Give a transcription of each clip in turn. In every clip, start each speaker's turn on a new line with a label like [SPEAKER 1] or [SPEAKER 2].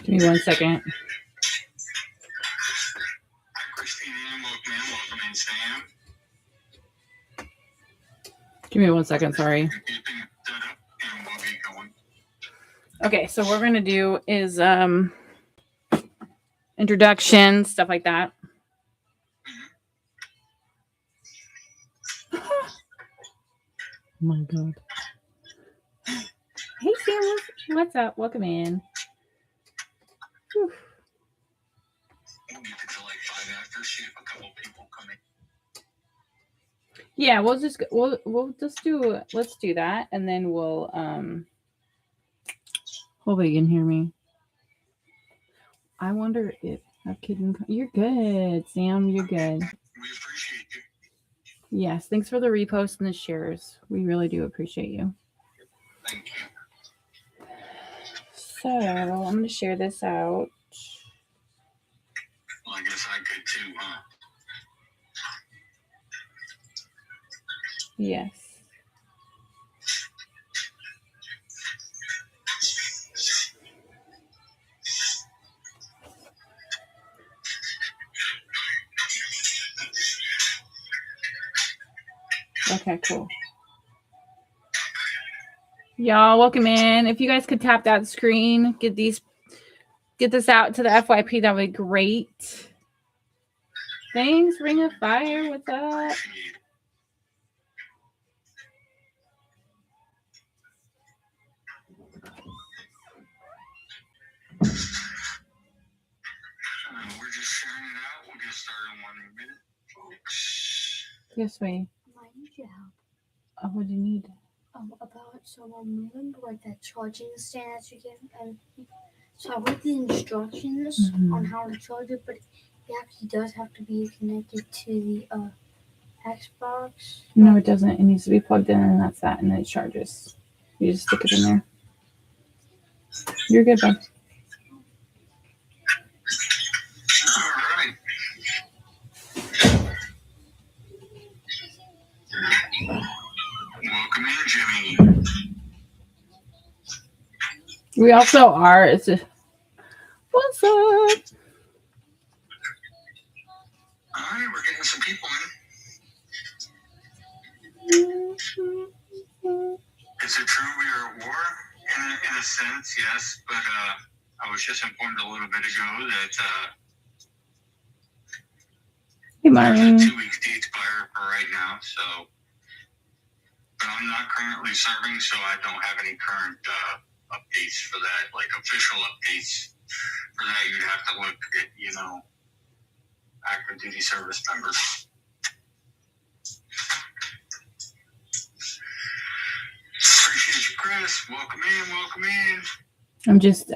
[SPEAKER 1] Give me 1 second.
[SPEAKER 2] Hi, Christina. Welcome in, Sam.
[SPEAKER 1] Give me 1 second, sorry. Okay, so what we're going to do is introduction, stuff like that. Oh my God. Hey, Sam, what's up? Welcome in. Whew.
[SPEAKER 2] We'll get to like 5 after, see if a couple people come in.
[SPEAKER 1] Yeah, we'll just do let's do that, and then we'll hopefully you can hear me. I wonder if a kid can come. You're good, Sam. You're good.
[SPEAKER 2] We appreciate you.
[SPEAKER 1] Yes, thanks for the repost and the shares. We really do appreciate you.
[SPEAKER 2] Thank you.
[SPEAKER 1] So I'm going to share this out.
[SPEAKER 2] Well, I guess I could too, huh?
[SPEAKER 1] Yes. Okay, cool. Y'all, welcome in. If you guys could tap that screen, get this out to the FYP, that would be great. Thanks, Ring of Fire. What's up?
[SPEAKER 2] We're just sharing it out. We'll get started in 1 minute, folks.
[SPEAKER 1] Yes, we.
[SPEAKER 3] I need your help.
[SPEAKER 1] Oh, what do you need?
[SPEAKER 3] Remember like that charging stand that you get, and so I read the instructions on how to charge it, but it actually does have to be connected to the Xbox.
[SPEAKER 1] No, it doesn't. It needs to be plugged in, and that's that, and then it charges. You just stick it in there. You're good, bud.
[SPEAKER 2] All right. Welcome in, Jimmy.
[SPEAKER 1] We also are. What's up?
[SPEAKER 2] All right, we're getting some people in. Is it true we are at war? In a sense, yes. But I was just informed a little bit ago that
[SPEAKER 1] Hey, Martin.
[SPEAKER 2] there's a 2-week ceasefire for right now. So, but I'm not currently serving, so I don't have any current updates for that, like official updates. For that, you'd have to look at, active duty service members. Appreciate you, Chris. Welcome in.
[SPEAKER 1] I'm just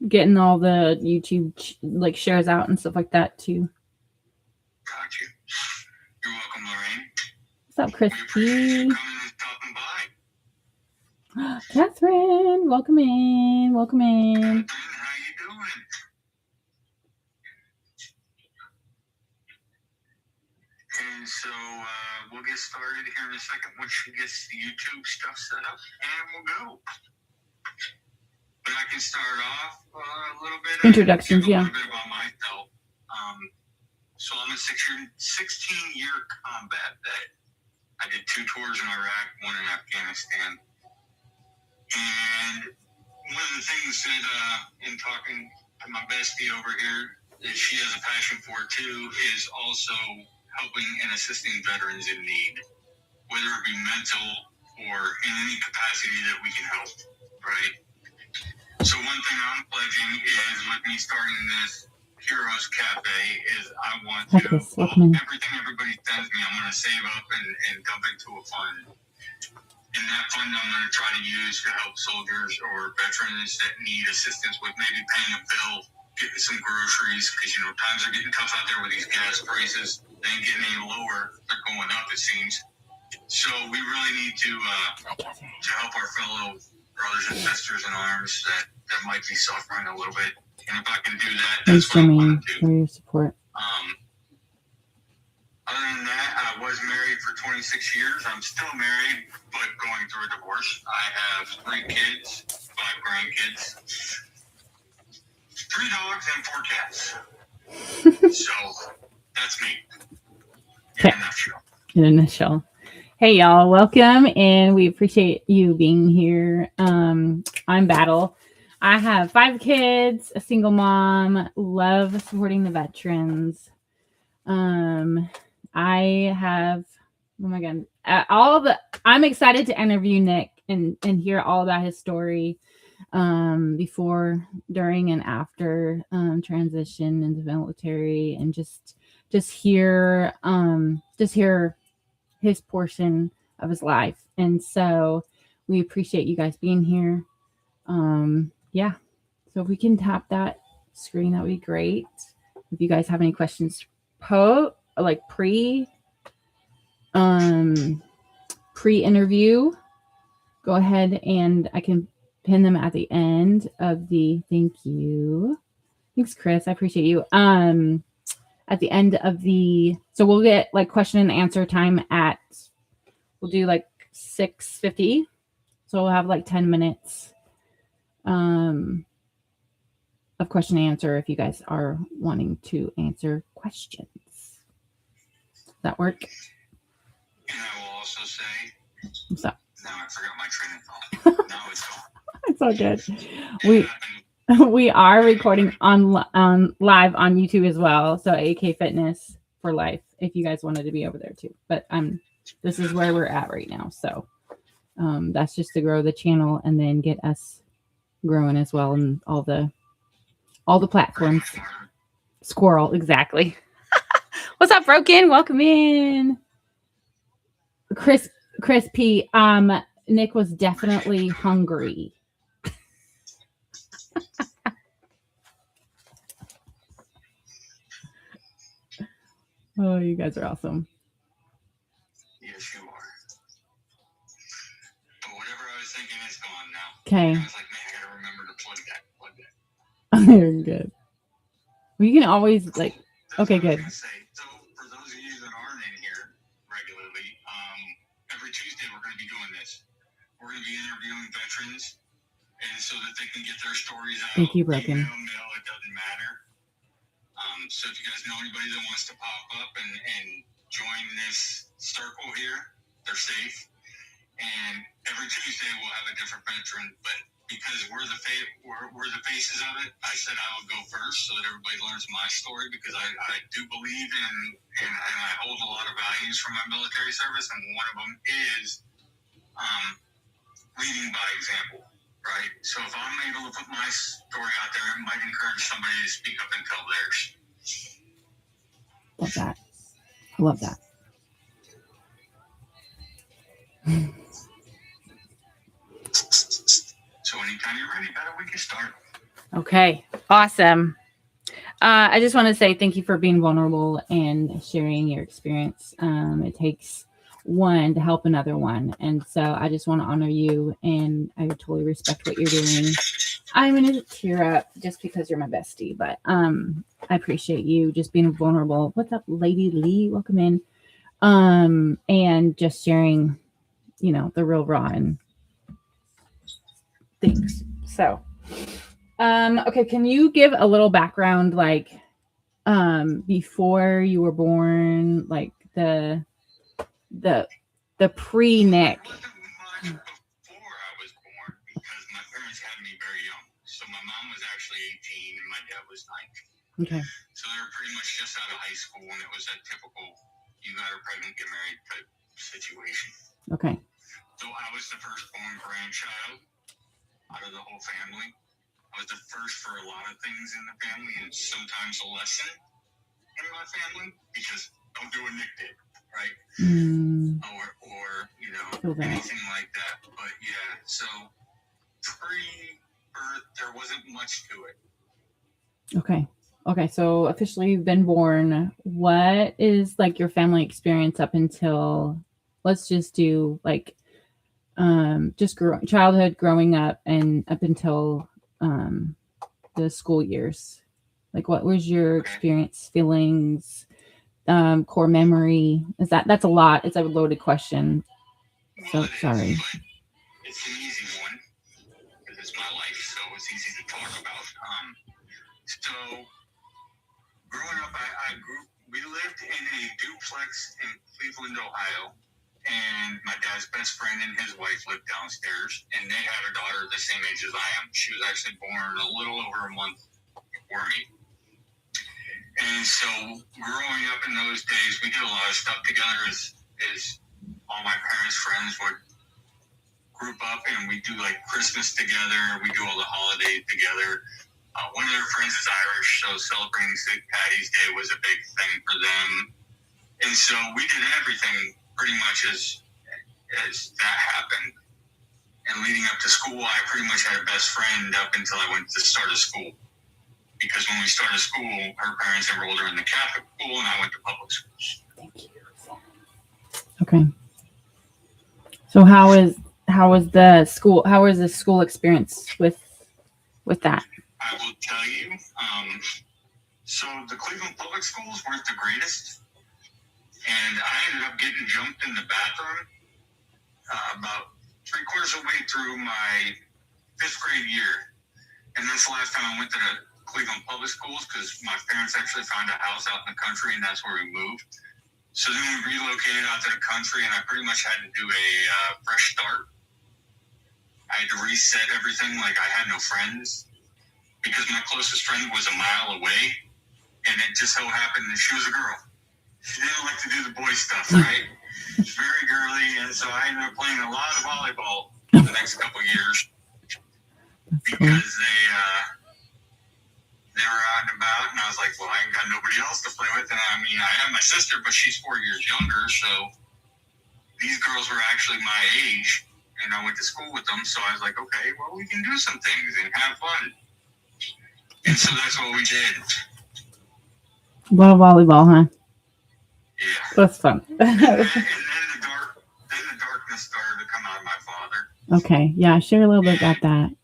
[SPEAKER 1] getting all the YouTube shares out and stuff like that too.
[SPEAKER 2] Got you. You're welcome, Lorraine.
[SPEAKER 1] What's up, Christy?
[SPEAKER 2] We appreciate you coming and stopping by.
[SPEAKER 1] Catherine, welcome in.
[SPEAKER 2] Catherine, how you doing? And so we'll get started here in a second once she gets the YouTube stuff set up, and we'll go. But I can start off a little bit.
[SPEAKER 1] Introductions,
[SPEAKER 2] A
[SPEAKER 1] yeah.
[SPEAKER 2] little bit about myself. So I'm a 16-year combat vet. I did 2 tours in Iraq, 1 in Afghanistan. And one of the things that, in talking to my bestie over here, that she has a passion for too, is also helping and assisting veterans in need, whether it be mental or in any capacity that we can help, right? So one thing I'm pledging is with me starting this Heroes Cafe is I want to, everything everybody sends me, I'm going to save up and dump into a fund. And that fund I'm going to try to use to help soldiers or veterans that need assistance with maybe paying a bill, getting some groceries, because, times are getting tough out there with these gas prices. They ain't getting any lower. They're going up, it seems. So we really need to help our fellow brothers and sisters in arms that might be suffering a little bit. And if I can do that, that's what I want to do.
[SPEAKER 1] For your support.
[SPEAKER 2] Other than that, I was married for 26 years. I'm still married, but going through a divorce. I have 3 kids, 5 grandkids.
[SPEAKER 1] An initial. Hey y'all, welcome, and we appreciate you being here. I'm Battle. I have 5 kids, a single mom, love supporting the veterans. I have, oh my god, I'm excited to interview Nick and hear all about his story, before, during, and after transition into the military, and just hear his portion of his life. And so we appreciate you guys being here. Yeah. So if we can tap that screen, that would be great. If you guys have any questions, pre-interview, go ahead and I can pin them at the end of the, thank you. Thanks, Chris. I appreciate you. At the end of the, so we'll get like question and answer time we'll do like 6:50. So we'll have like 10 minutes of question and answer if you guys are wanting to answer questions. Does that work?
[SPEAKER 2] And I will also say,
[SPEAKER 1] What's up?
[SPEAKER 2] now I forgot my train of thought. Now it's gone.
[SPEAKER 1] It's all good. We are recording on live on YouTube as well. So AK Fitness for Life, if you guys wanted to be over there too. But this is where we're at right now. So that's just to grow the channel and then get us growing as well, and all the platforms. Squirrel, exactly. What's up, Broken? Welcome in. Chris P. Nick was definitely hungry. Oh, you guys are awesome.
[SPEAKER 2] Yes, you are. But whatever I was thinking is gone now.
[SPEAKER 1] Okay.
[SPEAKER 2] I was like, man, I gotta remember to plug that.
[SPEAKER 1] You're good. Well, you can always like. Okay, good.
[SPEAKER 2] Say, so for those of you that aren't in here regularly, every Tuesday we're going to be doing this. We're going to be interviewing veterans, and so that they can get their stories out.
[SPEAKER 1] Thank you, Broken.
[SPEAKER 2] Email, it doesn't matter. So if you guys know anybody that wants to pop up and join this circle here, they're safe. And every Tuesday we'll have a different veteran, but because we're the faces of it, I said I would go first so that everybody learns my story, because I do believe in and I hold a lot of values from my military service, and one of them is leading by example, right? So if I'm able to put my story out there, it might encourage somebody to speak up and tell theirs.
[SPEAKER 1] Love that. I love that.
[SPEAKER 2] So anytime you're ready, better we can start.
[SPEAKER 1] Okay, awesome. I just want to say thank you for being vulnerable and sharing your experience. It takes one to help another one, and so I just want to honor you, and I totally respect what you're doing. I'm gonna tear up just because you're my bestie, but I appreciate you just being vulnerable. What's up, Lady Lee? Welcome in. And just sharing, the real raw and things. So, okay, can you give a little background, like, before you were born, like the pre-Nick?
[SPEAKER 2] Before I was born, because my parents had me very young. So my mom was actually 18 and my dad was 19.
[SPEAKER 1] Okay.
[SPEAKER 2] So they were pretty much just out of high school, and it was that typical you got her pregnant, get married type situation.
[SPEAKER 1] Okay.
[SPEAKER 2] So I was the firstborn grandchild out of the whole family. I was the first for a lot of things in the family, and sometimes a lesson in my family, because don't do what Nick did, right? Or anything like that. But yeah, so pre-birth, there wasn't much to it.
[SPEAKER 1] Okay, so officially you've been born. What is like your family experience up until, let's just do like just childhood, growing up, and up until the school years? Like, what was your experience, feelings, core memory? That's a lot. It's a loaded question. So sorry.
[SPEAKER 2] It's an easy one because it's my life, so it's easy to talk about. So growing up, we lived in a duplex in Cleveland, Ohio. And my dad's best friend and his wife lived downstairs, and they had a daughter the same age as I am. She was actually born a little over a month before me. And so growing up in those days, we did a lot of stuff together as all my parents' friends would group up, and we do like Christmas together. We do all the holidays together. One of their friends is Irish, so celebrating St. Patty's Day was a big thing for them. And so we did everything pretty much as that happened. And leading up to school, I pretty much had a best friend up until I went to start of school. Because when we started school, her parents enrolled her in the Catholic school, and I went to public schools.
[SPEAKER 1] Thank you. Okay. So how was the school experience with that?
[SPEAKER 2] I will tell you. So the Cleveland public schools weren't the greatest. And I ended up getting jumped in the bathroom about 3/4 of the way through my 5th grade year. And that's the last time I went to the Cleveland public schools because my parents actually found a house out in the country, and that's where we moved. So then we relocated out to the country, and I pretty much had to do a fresh start. I had to reset everything. Like, I had no friends because my closest friend was a mile away, and it just so happened that she was a girl. She didn't like to do the boy stuff, right? She's very girly, and so I ended up playing a lot of volleyball for the next couple of years because they were out and about, and I was like, well, I ain't got nobody else to play with. And I mean, I have my sister, but she's 4 years younger, so these girls were actually my age, and I went to school with them, so I was like, okay, well, we can do some things and have fun. And so that's what we did.
[SPEAKER 1] A lot of volleyball, huh?
[SPEAKER 2] Yeah.
[SPEAKER 1] That's fun.
[SPEAKER 2] And then the darkness started to come out of my father.
[SPEAKER 1] Okay. Yeah, share a little bit about that.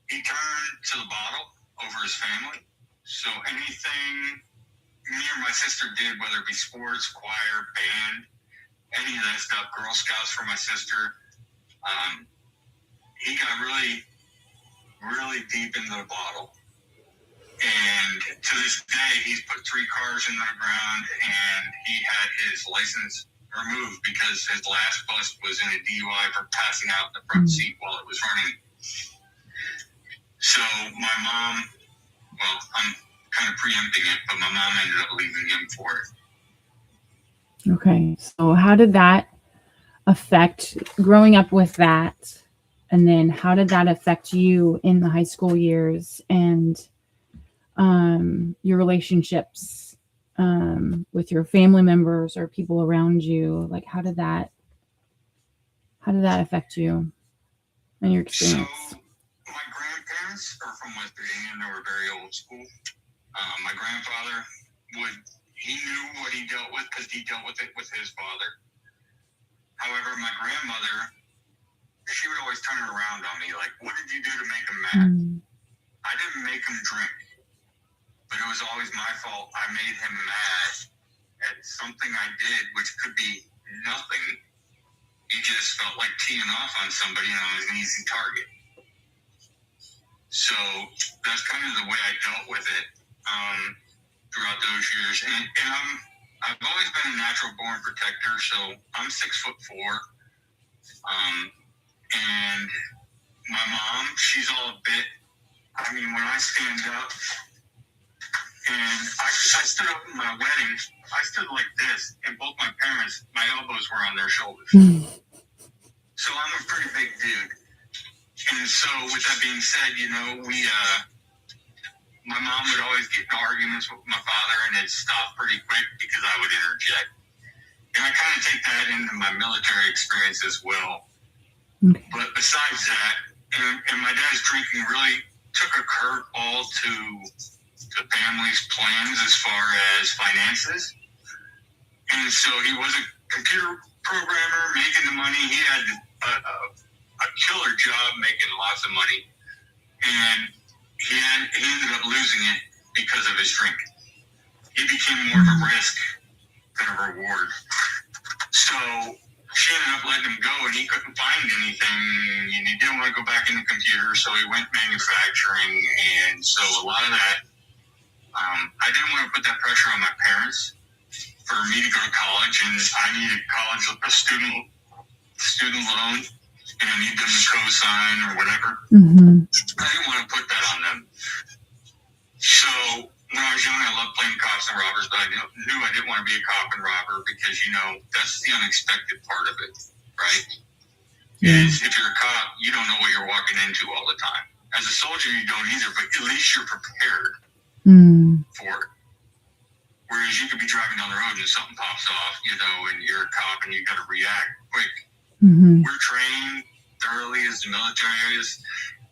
[SPEAKER 2] He turned to the bottle over his family. So anything me or my sister did, whether it be sports, choir, band, any of that stuff, Girl Scouts for my sister, he got really, really deep into the bottle. And to this day, he's put 3 cars in the ground, and he had his license removed because his last bust was in a DUI for passing out in the front seat while it was running. So my mom, well, I'm kind of preempting it, but my mom ended up leaving him for it.
[SPEAKER 1] Okay. So how did that affect growing up with that? And then how did that affect you in the high school years and your relationships with your family members or people around you? Like, how did that affect you and your experience?
[SPEAKER 2] So my grandparents are from West Virginia, and they were very old school. My grandfather he knew what he dealt with because he dealt with it with his father. However, my grandmother, she would always turn it around on me. Like, what did you do to make him mad? I didn't make him drink, but it was always my fault. I made him mad at something I did, which could be nothing. He just felt like teeing off on somebody, and I was an easy target. So that's kind of the way I dealt with it throughout those years. And I've always been a natural born protector, so I'm 6'4". And my mom, she's all a bit, I mean, when I stand up, and I stood up in my wedding, I stood like this, and both my parents, my elbows were on their shoulders. So I'm a pretty big dude. And so with that being said, you know, my mom would always get in arguments with my father, and it'd stop pretty quick because I would interject. And I kind of take that into my military experience as well.
[SPEAKER 1] Okay.
[SPEAKER 2] But besides that, and my dad's drinking really took a curveball to the family's plans as far as finances. And so he was a computer programmer making the money. He had a killer job making lots of money. And he ended up losing it because of his drinking. He became more of a risk than a reward. So she ended up letting him go, and he couldn't find anything, and he didn't want to go back into computers, so he went manufacturing. And so a lot of that I didn't want to put that pressure on my parents for me to go to college, and I needed a student loan, and I need them to co-sign or whatever.
[SPEAKER 1] Mm-hmm.
[SPEAKER 2] I didn't want to put that on them. So when I was young, I loved playing cops and robbers, but I knew I didn't want to be a cop and robber because, that's the unexpected part of it, right?
[SPEAKER 1] Yeah.
[SPEAKER 2] Is if you're a cop, you don't know what you're walking into all the time. As a soldier, you don't either, but at least you're prepared for it. Whereas you could be driving down the road and something pops off, and you're a cop and you got to react quick.
[SPEAKER 1] Mm-hmm.
[SPEAKER 2] We're trained thoroughly as the military is,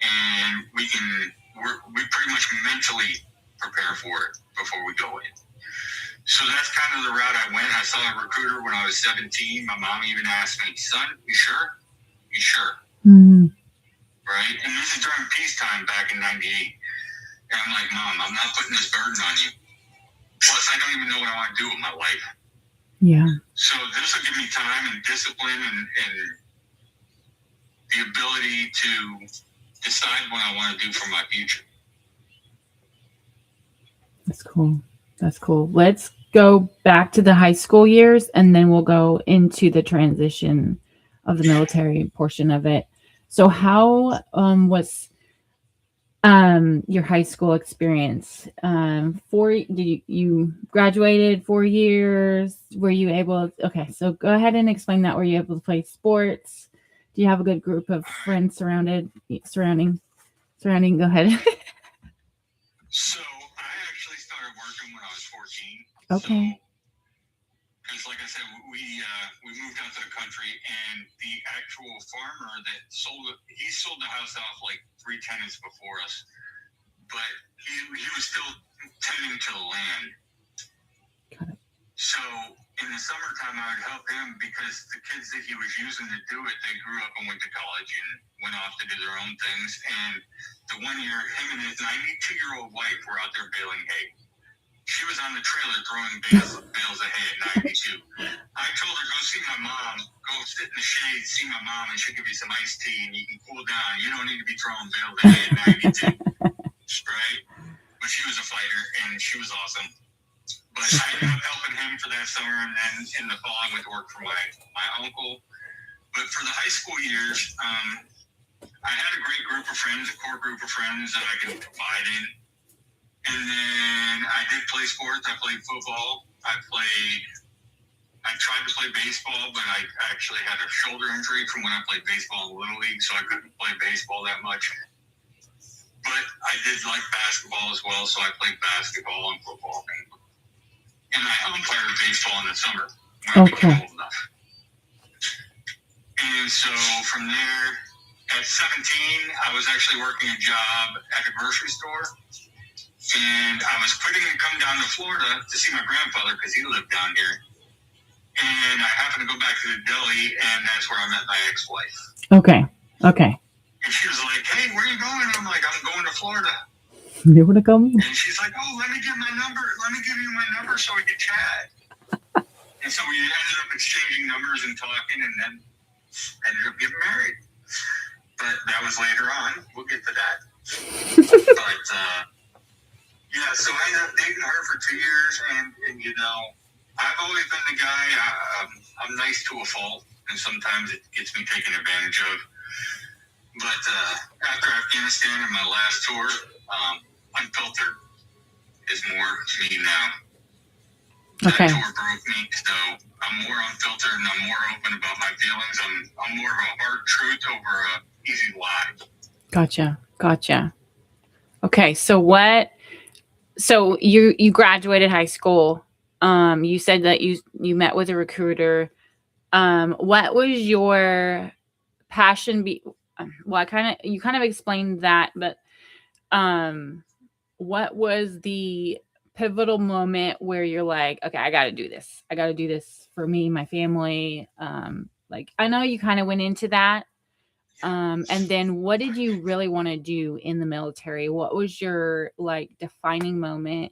[SPEAKER 2] and we pretty much mentally prepare for it before we go in. So that's kind of the route I went. I saw a recruiter when I was 17. My mom even asked me, "Son, you sure? You sure?"
[SPEAKER 1] Mm-hmm.
[SPEAKER 2] Right? And this is during peacetime back in '98. And I'm like, "Mom, I'm not putting this burden on you. Plus, I don't even know what I want to do with my life."
[SPEAKER 1] Yeah.
[SPEAKER 2] So this will give me time and discipline and the ability to decide what I want to do for my future.
[SPEAKER 1] That's cool. That's cool. Let's go back to the high school years, and then we'll go into the transition of the military portion of it. So how was your high school experience? You graduated 4 years? Were you able to, okay, so go ahead and explain that. Were you able to play sports? Do you have a good group of friends surrounding? Go ahead.
[SPEAKER 2] So I actually started working when I was 14.
[SPEAKER 1] Okay.
[SPEAKER 2] Because like I said, we moved out to the country, and the actual farmer that sold the house off like 3 tenants before us, but he was still tending to the land.
[SPEAKER 1] Got it.
[SPEAKER 2] So in the summertime, I would help him because the kids that he was using to do it, they grew up and went to college and went off to do their own things. And the one year, him and his 92-year-old wife were out there baling hay. She was on the trailer throwing bales of hay at 92. I told her, go see my mom. Go sit in the shade, see my mom, and she'll give you some iced tea, and you can cool down. You don't need to be throwing bales of hay at 92. Right? But she was a fighter, and she was awesome. But I ended up helping him for that summer, and then in the fall, I went to work for my uncle. But for the high school years, I had a great group of friends, a core group of friends that I could confide in. And then I did play sports. I played football. I tried to play baseball, but I actually had a shoulder injury from when I played baseball in Little League, so I couldn't play baseball that much. But I did like basketball as well, so I played basketball and football. And I umpired baseball in the summer when I became old enough. And so from there, at 17, I was actually working a job at a grocery store. And I was quitting to come down to Florida to see my grandfather because he lived down here. And I happened to go back to the deli, and that's where I met my ex-wife. Okay. And she was like, "Hey, where are you going?" I'm like, "I'm going to Florida."
[SPEAKER 1] You want to come?
[SPEAKER 2] And she's like, "Oh, let me give you my number so we can chat." And so we ended up exchanging numbers and talking, and then ended up getting married. But that was later on. We'll get to that. But, yeah, so I ended up dating her for 2 years, and I've always been the guy, I'm nice to a fault, and sometimes it gets me taken advantage of. But after Afghanistan and my last tour, Unfiltered is more me now.
[SPEAKER 1] Okay.
[SPEAKER 2] That tour broke me, so I'm more unfiltered and I'm more open about my feelings. I'm more of a hard truth over a easy lie.
[SPEAKER 1] Gotcha. Okay, so you graduated high school. You said that you met with a recruiter. What was your passion well, you kind of explained that, but what was the pivotal moment where you're like, okay, I got to do this. I got to do this for me, my family. Like, I know you kind of went into that. And then what did you really want to do in the military? What was your defining moment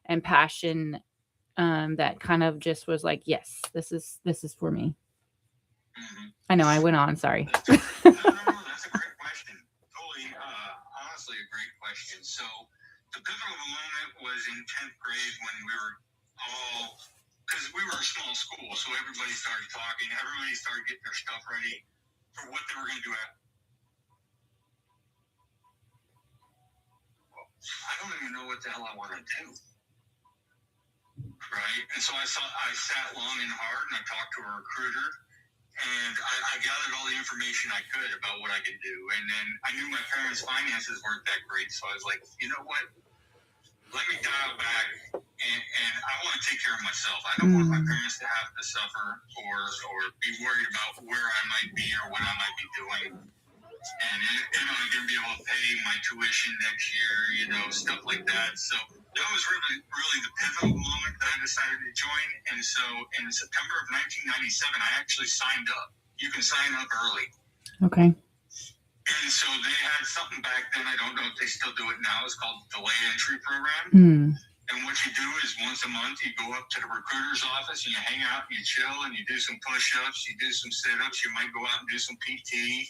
[SPEAKER 1] and passion that kind of just was like, yes, this is for me?
[SPEAKER 2] Mm-hmm.
[SPEAKER 1] I know I went on. Sorry.
[SPEAKER 2] No, that's a great question. Totally, honestly, a great question. So The pivotal moment was in 10th grade when we were all, because we were a small school, so everybody started talking. Everybody started getting their stuff ready for what they were going to do after. I don't even know what the hell I want to do. Right? And so I sat long and hard, and I talked to a recruiter, and I gathered all the information I could about what I could do. And then I knew my parents' finances weren't that great, so I was like, you know what? Let me dial back, and I want to take care of myself. I don't want my parents to have to suffer or be worried about where I might be or what I might be doing. And am I going to be able to pay my tuition next year, you know, stuff like that. So that was really, really the pivotal moment that I decided to join. And so in September of 1997, I actually signed up. You can sign up early.
[SPEAKER 1] Okay.
[SPEAKER 2] And so they had something back then. I don't know if they still do it now. It's called the Delay Entry Program. And what you do is once a month, you go up to the recruiter's office and you hang out and you chill and you do some push-ups, you do some sit-ups, you might go out and do some PT.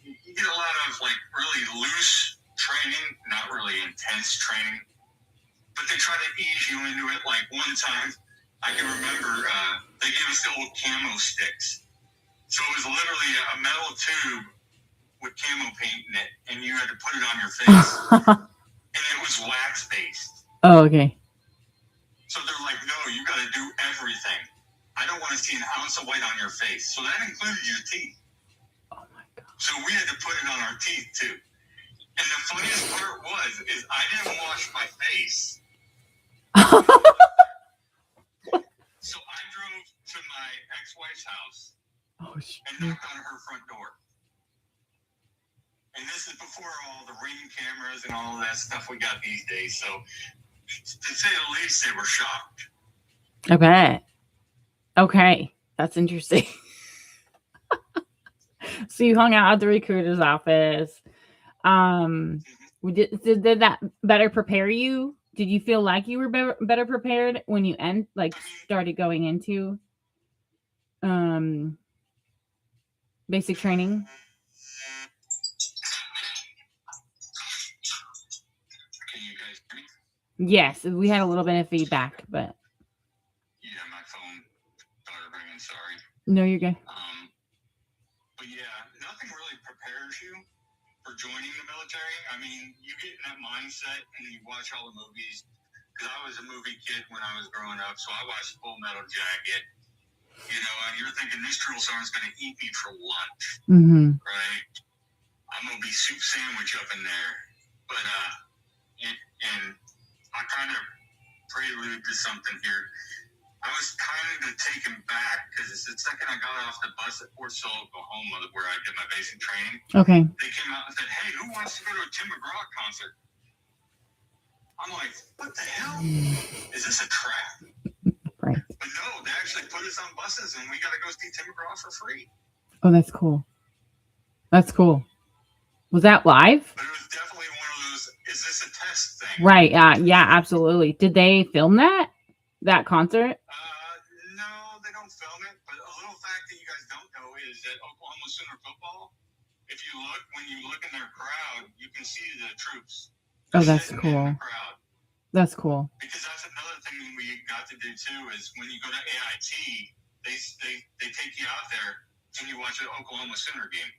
[SPEAKER 2] You get a lot of like really loose training, not really intense training, but they try to ease you into it. Like one time, I can remember they gave us the old camo sticks. So it was literally a metal tube with camo paint in it, and you had to put it on your face. And it was wax based.
[SPEAKER 1] Oh, okay.
[SPEAKER 2] So they're like, no, you got to do everything. I don't want to see an ounce of white on your face. So that included your teeth.
[SPEAKER 1] Oh my God.
[SPEAKER 2] So we had to put it on our teeth too. And the funniest part is I didn't wash my face. So I drove to my ex-wife's house and knocked on her front door. And this is before all the Ring cameras and all of that stuff we got these days. So to say the least, they were shocked.
[SPEAKER 1] I bet. Okay. That's interesting. So you hung out at the recruiter's office. Did that better prepare you? Did you feel like you were better prepared when you started going into basic training?
[SPEAKER 2] Can you guys hear me?
[SPEAKER 1] Yes, we had a little bit of feedback, but
[SPEAKER 2] yeah, my phone started ringing. Sorry.
[SPEAKER 1] No, you're good.
[SPEAKER 2] But yeah, nothing really prepares you for joining the military. I mean, you get in that mindset and you watch all the movies. Because I was a movie kid when I was growing up, so I watched Full Metal Jacket. You know, and you're thinking this drill sergeant's going to eat me for lunch, right? I'm going to be soup sandwich up in there. But and I kind of prelude to something here. I was kind of taken back because the second I got off the bus at Fort Sill, Oklahoma, where I did my basic training,
[SPEAKER 1] okay,
[SPEAKER 2] they came out and said, "Hey, who wants to go to a Tim McGraw concert?" I'm like, "What the hell? Is this a trap?"
[SPEAKER 1] Right.
[SPEAKER 2] But no, they actually put us on buses, and we got to go see Tim McGraw for free.
[SPEAKER 1] Oh, that's cool. That's cool. Was that live?
[SPEAKER 2] But it was definitely one of those, is this a test thing?
[SPEAKER 1] Right. Yeah, absolutely. Did they film that concert?
[SPEAKER 2] No, they don't film it. But a little fact that you guys don't know is that Oklahoma Sooner football, when you look in their crowd, you can see the troops.
[SPEAKER 1] Oh, that's cool. That's cool.
[SPEAKER 2] Because that's another thing we got to do too is when you go to AIT, they take you out there and you watch an Oklahoma Sooner game.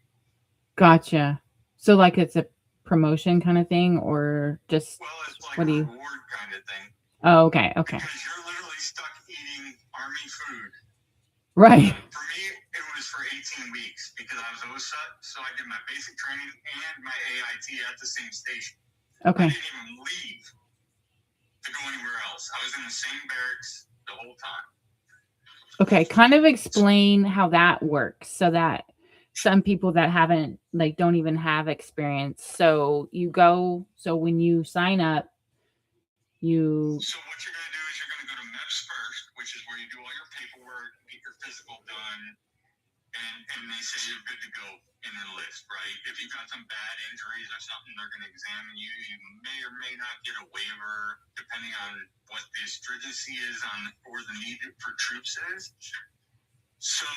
[SPEAKER 1] Gotcha. So like it's a promotion kind of thing, or just
[SPEAKER 2] it's like
[SPEAKER 1] what
[SPEAKER 2] a
[SPEAKER 1] do you?
[SPEAKER 2] reward kind of thing.
[SPEAKER 1] Oh, okay.
[SPEAKER 2] Because you're literally stuck eating Army food.
[SPEAKER 1] Right.
[SPEAKER 2] For me, it was for 18 weeks because I was OSUT, so I did my basic training and my AIT at the same station.
[SPEAKER 1] Okay.
[SPEAKER 2] I didn't even leave to go anywhere else. I was in the same barracks the whole time.
[SPEAKER 1] Okay, kind of explain how that works so that some people that don't even have experience. So when you sign up,
[SPEAKER 2] So what you're going to do is you're going to go to MEPS first, which is where you do all your paperwork, get your physical done, and they say you're good to go and enlist, right? If you've got some bad injuries or something, they're going to examine you. You may or may not get a waiver, depending on what the stringency is or the need for troops is. So,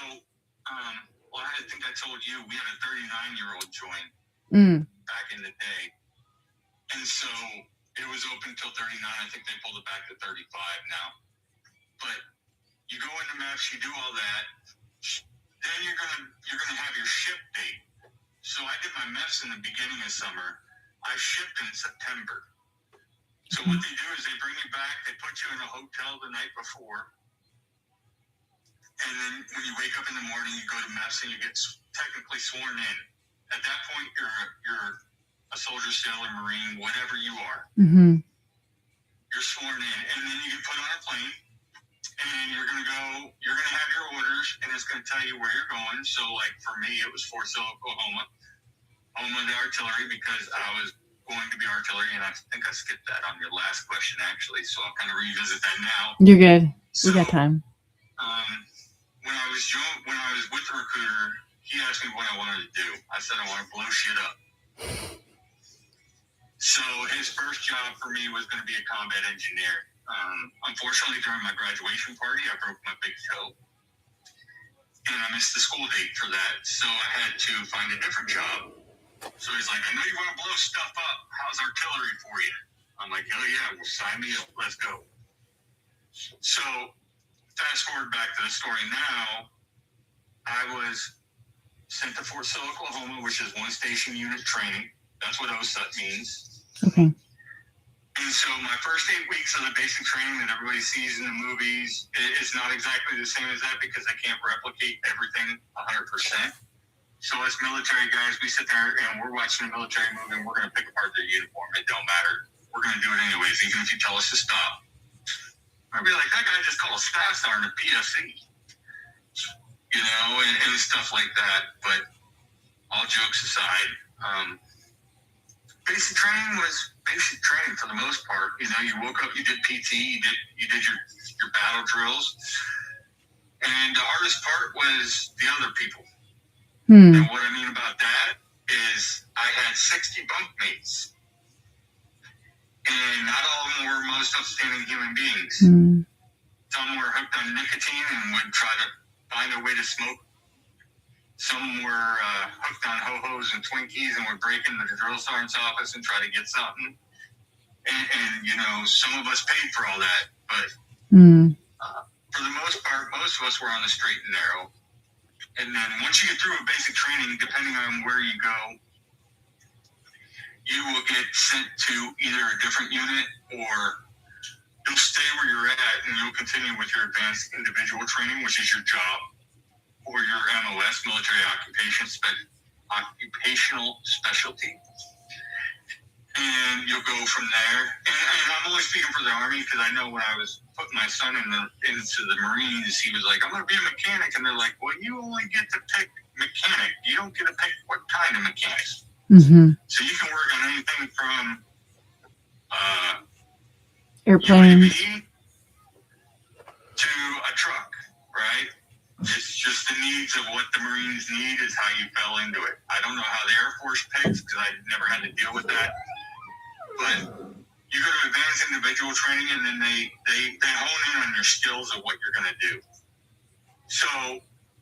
[SPEAKER 2] I think I told you we had a 39-year-old join back in the day. And so it was open until 39. I think they pulled it back to 35 now. But you go into MEPS, you do all that. Then you're gonna have your ship date. So I did my MEPS in the beginning of summer. I shipped in September. So what they do is they bring you back, they put you in a hotel the night before, and then when you wake up in the morning, you go to MEPS and you get technically sworn in. At that point, you're a soldier, sailor, marine, whatever you are.
[SPEAKER 1] Mm-hmm.
[SPEAKER 2] You're sworn in, and then you get put on a plane, and you're gonna have your orders, and it's gonna tell you where you're going. So, like for me, it was Fort Sill, Oklahoma, home of the artillery, because I was going to be artillery, and I think I skipped that on your last question, actually. So I'll kind of revisit that now.
[SPEAKER 1] You're good.
[SPEAKER 2] So,
[SPEAKER 1] We got time.
[SPEAKER 2] When I was with the recruiter, he asked me what I wanted to do. I said I want to blow shit up. So his first job for me was going to be a combat engineer. Unfortunately, during my graduation party, I broke my big toe, and I missed the school date for that. So I had to find a different job. So he's like, I know you want to blow stuff up. How's artillery for you? I'm like, oh yeah, well, sign me up. Let's go. So fast forward back to the story now. I was sent to Fort Sill, Oklahoma, which is one station unit training. That's what OSUT means.
[SPEAKER 1] Okay.
[SPEAKER 2] And so my first 8 weeks of the basic training that everybody sees in the movies is not exactly the same as that, because they can't replicate everything 100%. So as military guys, we sit there and we're watching a military movie and we're going to pick apart their uniform. It don't matter. We're going to do it anyways, even if you tell us to stop. I'd be like, that guy just called a staff sergeant a PSE. You know, and stuff like that. But all jokes aside, basic training was basic training for the most part. You know, you woke up, you did PT, you did your battle drills. And the hardest part was the other people. And what I mean about that is I had 60 bunkmates. And not all of them were most upstanding human beings. Some were hooked on nicotine and would try to find a way to smoke. Some were hooked on ho-hos and Twinkies and would break into the drill sergeant's office and try to get something. And you know, some of us paid for all that. But for the most part, most of us were on the straight and narrow. And then once you get through a basic training, depending on where you go, you will get sent to either a different unit, or you'll stay where you're at and you'll continue with your advanced individual training, which is your job, or your MOS, military occupational specialty. And you'll go from there. And I'm only speaking for the Army, because I know when I was putting my son into the Marines, he was like, I'm going to be a mechanic. And they're like, well, you only get to pick mechanic. You don't get to pick what kind of mechanic. So you can work on anything from
[SPEAKER 1] airplanes
[SPEAKER 2] UAV to a truck, right? It's just the needs of what the Marines need is how you fell into it. I don't know how the Air Force picks, because I never had to deal with that. But you go to advanced individual training, and then they hone in on your skills of what you're going to do. So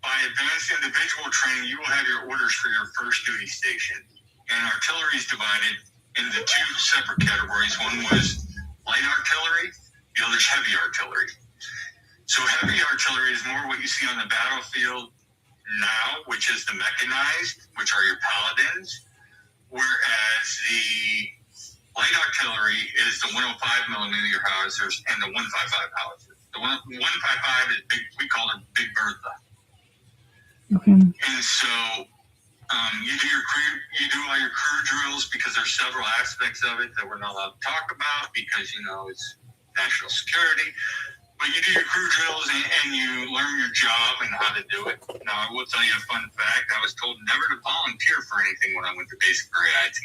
[SPEAKER 2] by advanced individual training, you will have your orders for your first duty station. And artillery is divided into two separate categories. One was light artillery, the other is heavy artillery. So heavy artillery is more what you see on the battlefield now, which is the mechanized, which are your paladins, whereas the light artillery is the 105 millimeter howitzers and the 155 howitzers. The 155 is big. We call it Big Bertha.
[SPEAKER 1] Okay.
[SPEAKER 2] And so you do all your crew drills, because there's several aspects of it that we're not allowed to talk about, because you know it's national security. But you do your crew drills and you learn your job and how to do it. Now I will tell you a fun fact. I was told never to volunteer for anything when I went to basic or AIT.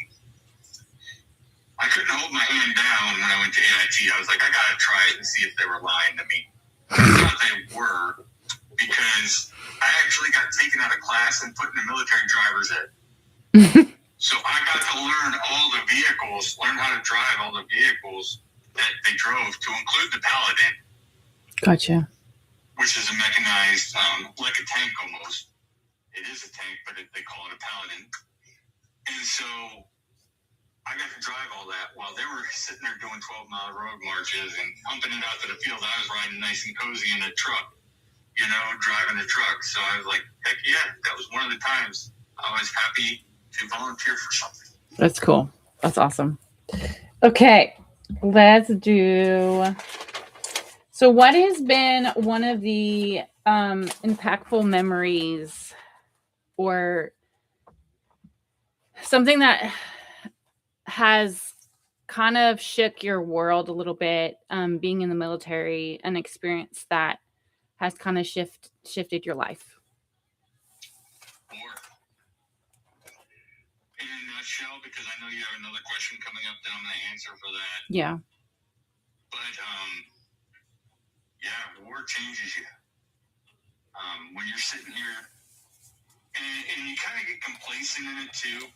[SPEAKER 2] I couldn't hold my hand down when I went to AIT. I was like, I gotta try it and see if they were lying to me. I thought they were, because I actually got taken out of class and put in a military driver's ed. So I got to learn all the vehicles, learn how to drive all the vehicles that they drove, to include the Paladin.
[SPEAKER 1] Gotcha.
[SPEAKER 2] Which is a mechanized, like a tank almost. It is a tank, but they call it a Paladin. And so I got to drive all that while they were sitting there doing 12-mile road marches and humping it out to the field. I was riding nice and cozy in a truck, driving a truck. So I was like, heck yeah, that was one of the times I was happy to volunteer for something.
[SPEAKER 1] That's cool. That's awesome. Okay, let's do. So, what has been one of the impactful memories or something that has kind of shook your world a little bit, being in the military, an experience that has kind of shifted your life?
[SPEAKER 2] Or, in a nutshell, because I know you have another question coming up that I'm going to answer for that.
[SPEAKER 1] Yeah.
[SPEAKER 2] But, yeah, war changes you. When you're sitting here, and you kind of get complacent in it too,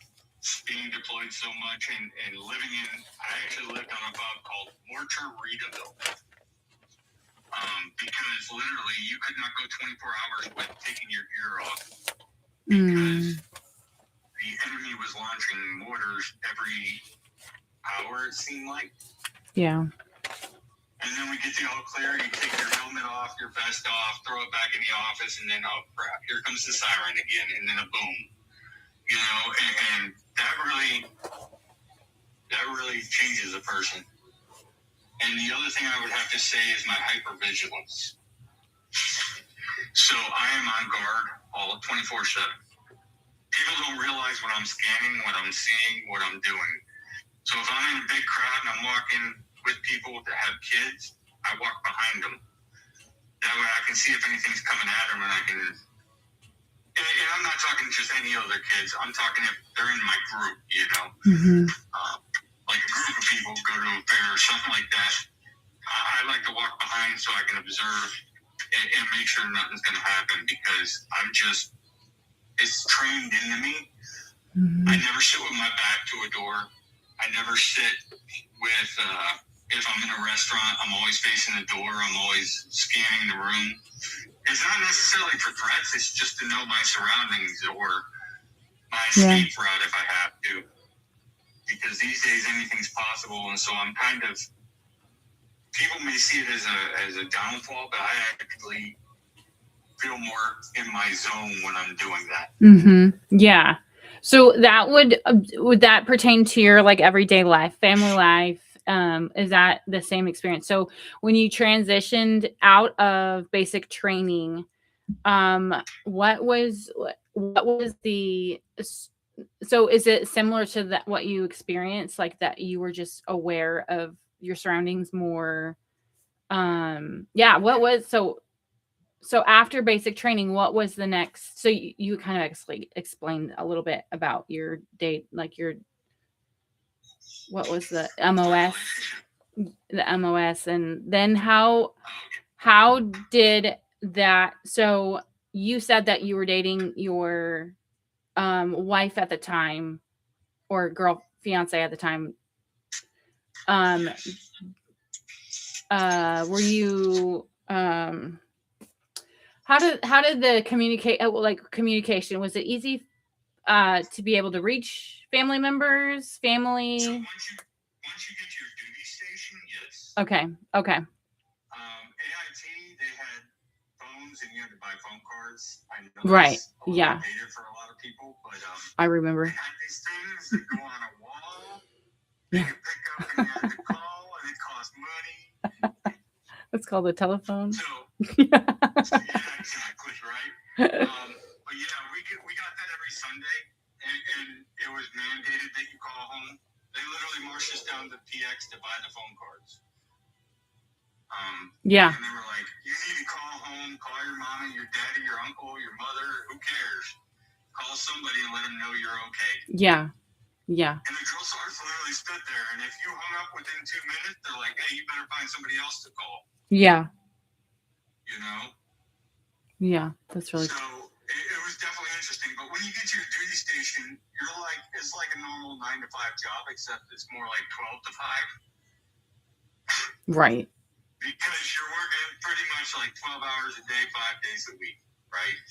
[SPEAKER 2] being deployed so much and living in, I actually lived on a bog called Mortar Reedaville. Because literally you could not go 24 hours without taking your gear off. Because the enemy was launching mortars every hour, it seemed like.
[SPEAKER 1] Yeah.
[SPEAKER 2] And then we get the all clear, you take your helmet off, your vest off, throw it back in the office, and then, oh crap, here comes the siren again, and then a boom. And that really changes a person. And the other thing I would have to say is my hypervigilance. So I am on guard all 24/7. People don't realize what I'm scanning, what I'm seeing, what I'm doing. So if I'm in a big crowd and I'm walking with people that have kids, I walk behind them. That way I can see if anything's coming at them, and I can. And I'm not talking just any other kids. I'm talking if they're in my group, like a group of people go to a fair or something like that. I like to walk behind so I can observe and make sure nothing's going to happen, because it's trained into me. I never sit with my back to a door. I never sit with, if I'm in a restaurant, I'm always facing the door. I'm always scanning the room. It's not necessarily for threats. It's just to know my surroundings or my escape route if I have to. Because these days anything's possible. And so I'm kind of, people may see it as a downfall, but I actually feel more in my zone when I'm doing that.
[SPEAKER 1] Yeah. So that would that pertain to your like everyday life, family life? Is that the same experience? So when you transitioned out of basic training, what was the, so is it similar to that, what you experienced, like that you were just aware of your surroundings more? What was, so after basic training, what was the next? So you kind of explained a little bit about your day, like what was the MOS, and then how did that? So you said that you were dating your wife at the time, or fiance at the time. Were you how did the communication, was it easy to be able to reach family members, family?
[SPEAKER 2] So once you get to your duty station, yes.
[SPEAKER 1] Okay.
[SPEAKER 2] AIT, they had phones and you had to buy phone cards. I know
[SPEAKER 1] right.
[SPEAKER 2] Yeah. Dated for a lot of people, but
[SPEAKER 1] I remember.
[SPEAKER 2] they had these things that go on a wall. You could pick up and you had to call, and it cost money.
[SPEAKER 1] It's called a telephone.
[SPEAKER 2] So yeah, exactly right. But yeah, we got that every Sunday, and it was mandated that you call home. They literally marched us down to PX to buy the phone cards. And they were like, you need to call home, call your mommy, your daddy, your uncle, your mother, who cares? Call somebody and let them know you're okay.
[SPEAKER 1] Yeah.
[SPEAKER 2] And the drill sergeants literally stood there, and if you hung up within 2 minutes, they're like, hey, you better find somebody else to call.
[SPEAKER 1] Yeah.
[SPEAKER 2] Yeah,
[SPEAKER 1] that's really
[SPEAKER 2] cool. So it was definitely interesting. But when you get to your duty station, you're like, it's like a normal 9 to 5 job, except it's more like 12 to 5.
[SPEAKER 1] Right.
[SPEAKER 2] Because you're working pretty much like 12 hours a day, 5 days a week, right?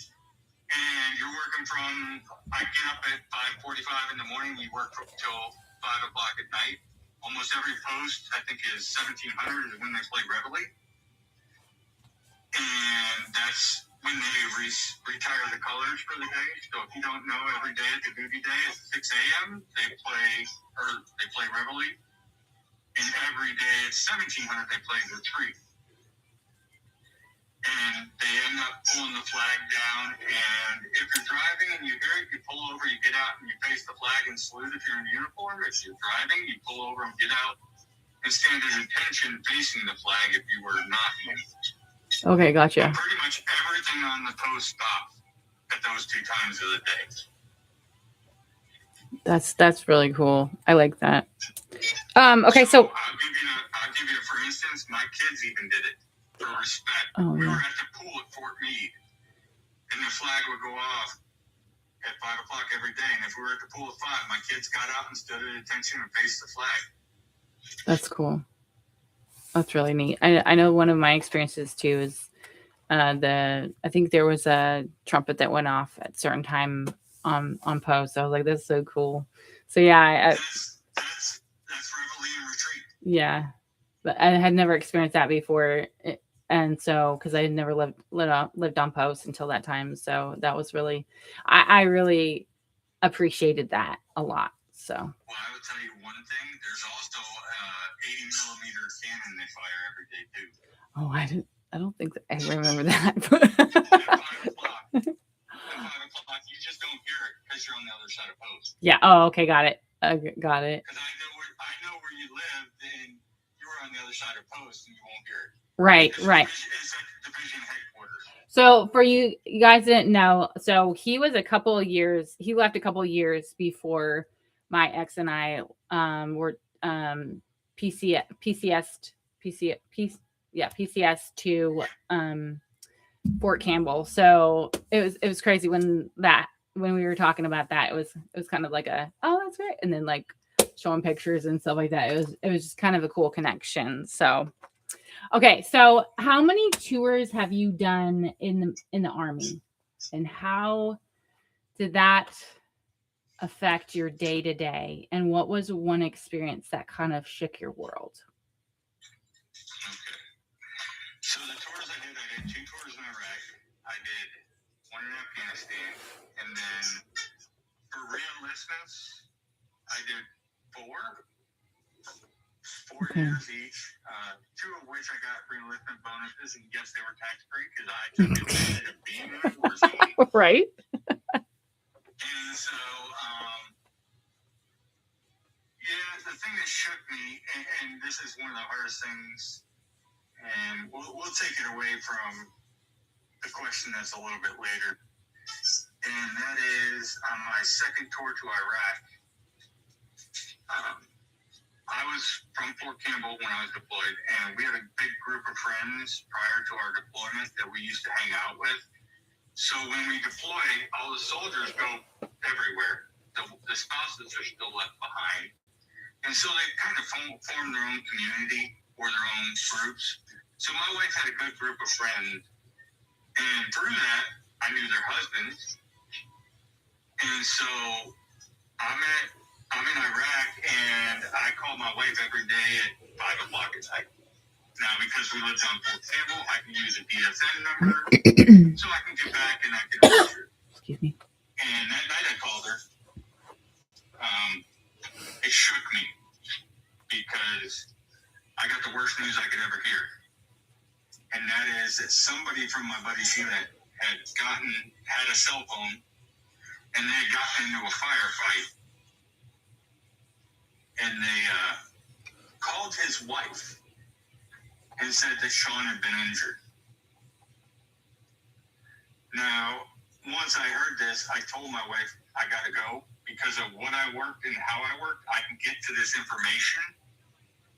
[SPEAKER 2] And you're working from, I get up at 5:45 in the morning, you work till 5 o'clock at night. Almost every post, I think, is 1700 is when they play Reveille. And that's when they retire the colors for the day. So if you don't know, every day at the duty day at 6 a.m., they play Reveille. And every day at 1700, they play Retreat. And they end up pulling the flag down. And if you're driving and you hear it, you pull over, you get out, and you face the flag and salute if you're in uniform. If you're driving, you pull over and get out and stand at attention facing the flag if you were not in.
[SPEAKER 1] Okay, gotcha.
[SPEAKER 2] But pretty much everything on the post stops at those 2 times of the day.
[SPEAKER 1] That's really cool. I like that. Okay, so
[SPEAKER 2] I'll give you for instance, my kids even did it for respect.
[SPEAKER 1] Oh,
[SPEAKER 2] We
[SPEAKER 1] yeah.
[SPEAKER 2] were at the pool at Fort Meade, and the flag would go off at 5 o'clock every day. And if we were at the pool at 5, my kids got out and stood at attention and faced the flag.
[SPEAKER 1] that's cool. That's really neat. I know one of my experiences too is I think there was a trumpet that went off at a certain time on post. I was like, that's so cool. So yeah,
[SPEAKER 2] That's Reveille and Retreat.
[SPEAKER 1] yeah, but I had never experienced that before, and so because I had never lived on post until that time, so that was really, I really appreciated that a lot. So
[SPEAKER 2] Well, I would tell you one thing. There's also 80 millimeter cannon they fire every day too.
[SPEAKER 1] I don't think that I remember that.
[SPEAKER 2] At 5 o'clock. At 5 o'clock, you just don't hear it because you're on the other side of post.
[SPEAKER 1] Yeah. Oh, okay, got it. Got it.
[SPEAKER 2] Because I know where you live, and you're on the other side of post, and you won't hear it.
[SPEAKER 1] Right,
[SPEAKER 2] It's
[SPEAKER 1] right.
[SPEAKER 2] It's like division headquarters.
[SPEAKER 1] So for you guys didn't know, so he was a couple of years, he left a couple of years before my ex and I were PCS to Fort Campbell. So it was crazy when we were talking about that. It was kind of like oh, that's great, and then like showing pictures and stuff like that. It was just kind of a cool connection. So okay, so how many tours have you done in the Army, and how did that affect your day to day? And what was one experience that kind of shook your world?
[SPEAKER 2] Okay. So the tours I did 2 tours in Iraq. I did 1 in Afghanistan, and then for re-enlistments, I did 4
[SPEAKER 1] Okay.
[SPEAKER 2] years each. 2 of which I got re-enlistment bonuses, and yes, they were tax-free because I took advantage of being in the war zone.
[SPEAKER 1] Right.
[SPEAKER 2] And so, yeah, the thing that shook me, and this is one of the hardest things, and we'll take it away from the question that's a little bit later, and that is on my second tour to Iraq. I was from Fort Campbell when I was deployed, and we had a big group of friends prior to our deployment that we used to hang out with. So when we deploy, all the soldiers go everywhere. The spouses are still left behind. And so they kind of form their own community or their own groups. So my wife had a good group of friends. And through that, I knew their husbands. And so I'm in Iraq, and I call my wife every day at 5 o'clock at night. Now, because we lived on Fort Campbell, I can use a DSN number so I can get back and I can reach her.
[SPEAKER 1] Excuse me.
[SPEAKER 2] And that night I called her. It shook me because I got the worst news I could ever hear. And that is that somebody from my buddy's unit had a cell phone, and they had gotten into a firefight. And they called his wife and said that Sean had been injured. Now, once I heard this, I told my wife, I got to go because of what I worked and how I worked. I can get to this information.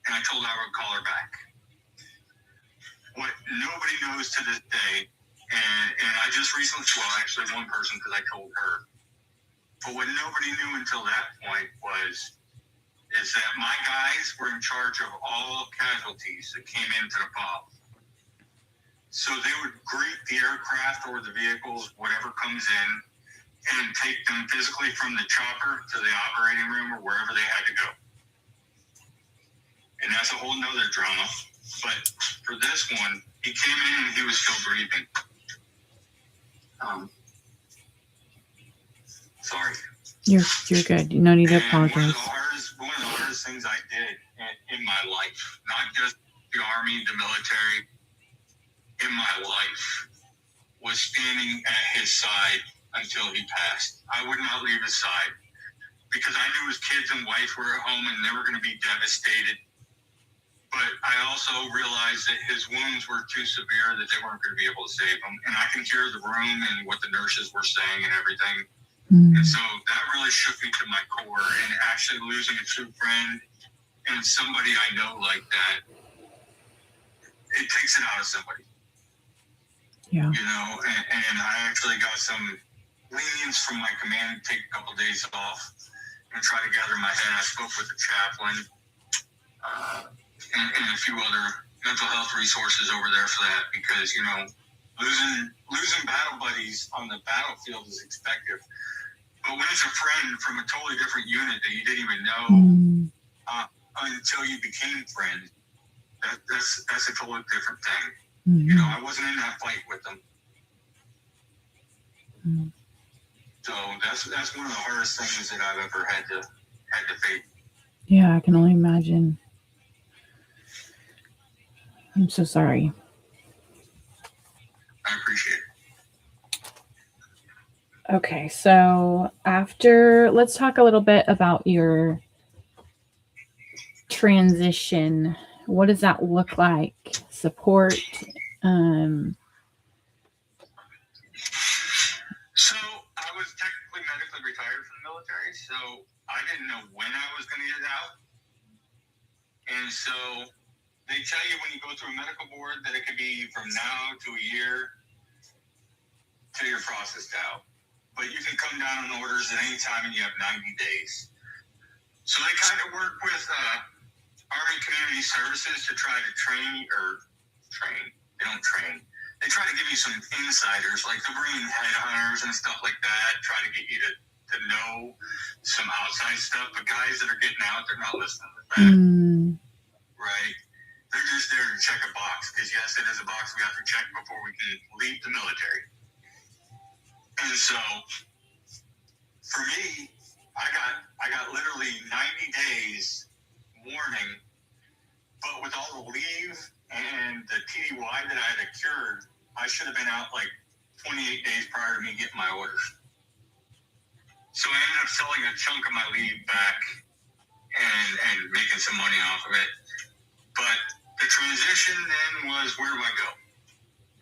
[SPEAKER 2] And I told her I would call her back. What nobody knows to this day, and I just recently, well, actually one person because I told her, but what nobody knew until that point is that my guys were in charge of all casualties that came into the pub. So they would greet the aircraft or the vehicles, whatever comes in. and take them physically from the chopper to the operating room or wherever they had to go. And that's a whole nother drama. But for this one, he came in and he was still breathing. Sorry.
[SPEAKER 1] You're good. You no need to
[SPEAKER 2] And
[SPEAKER 1] apologize.
[SPEAKER 2] one of the hardest things I did in my life, not just the Army, the military, in my life, was standing at his side until he passed. I would not leave his side because I knew his kids and wife were at home and they were going to be devastated. But I also realized that his wounds were too severe that they weren't going to be able to save him. And I can hear the room and what the nurses were saying and everything. And so that really shook me to my core. And actually losing a true friend and somebody I know like that, it takes it out of somebody.
[SPEAKER 1] Yeah.
[SPEAKER 2] You know, and I actually got some lenience from my command to take a couple days off and try to gather my head. I spoke with the chaplain and a few other mental health resources over there for that because, you know, losing battle buddies on the battlefield is expected. But when it's a friend from a totally different unit that you didn't even know until you became friends, that's a totally different thing. You know, I wasn't in that fight with them. So that's one of the hardest things that I've ever had to face.
[SPEAKER 1] Yeah, I can only imagine. I'm so sorry.
[SPEAKER 2] I appreciate it.
[SPEAKER 1] Okay, so let's talk a little bit about your transition. What does that look like? Support?
[SPEAKER 2] So I was technically medically retired from the military, so I didn't know when I was going to get out. And so they tell you when you go through a medical board that it could be from now to a year till you're processed out. But you can come down on orders at any time and you have 90 days. So they kind of work with Army Community Services to try to train. They don't train. They try to give you some insiders, like they'll bring in headhunters and stuff like that, try to get you to know some outside stuff. But guys that are getting out, they're not listening to that. Right? They're just there to check a box, because yes, it is a box we have to check before we can leave the military. And so, for me, I got literally 90 days warning, but with all the leave and the TDY that I had accrued, I should have been out like 28 days prior to me getting my orders. So I ended up selling a chunk of my leave back and making some money off of it. But the transition then was, where do I go?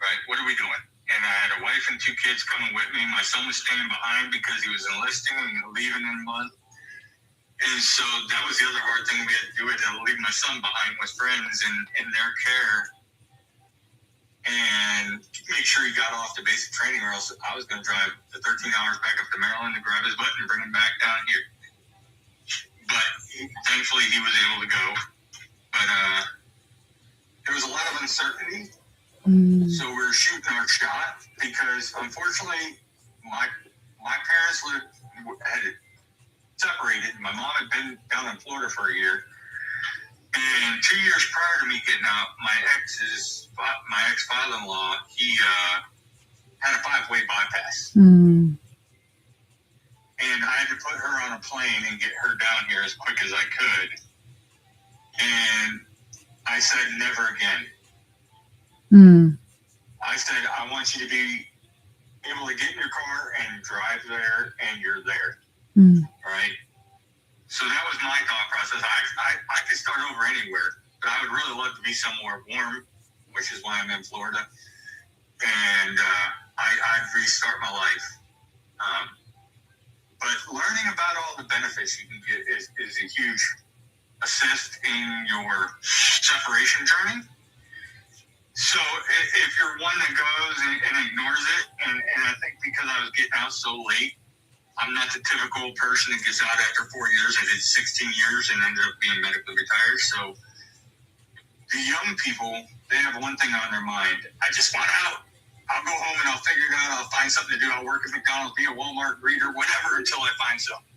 [SPEAKER 2] Right? What are we doing? And I had a wife and 2 kids coming with me. My son was staying behind because he was enlisting and leaving in a month. And so that was the other hard thing we had to do. I had to leave my son behind with friends in their care and make sure he got off to basic training, or else I was going to drive the 13 hours back up to Maryland to grab his butt and bring him back down here. But thankfully he was able to go. But there was a lot of uncertainty. So we were shooting our shot because, unfortunately, my parents had separated. My mom had been down in Florida for a year. And 2 years prior to me getting out, my ex-father-in-law, he had a 5-way bypass. And I had to put her on a plane and get her down here as quick as I could. And I said, never again. I said, I want you to be able to get in your car and drive there, and you're there. Right? So that was my thought process. I could start over anywhere, but I would really love to be somewhere warm, which is why I'm in Florida. And I'd restart my life. But learning about all the benefits you can get is a huge assist in your separation journey. So if you're one that goes and ignores it, and I think because I was getting out so late, I'm not the typical person that gets out after 4 years. I did 16 years and ended up being medically retired. So the young people, they have one thing on their mind. I just want out. I'll go home and I'll figure it out. I'll find something to do. I'll work at McDonald's, be a Walmart greeter, whatever, until I find something.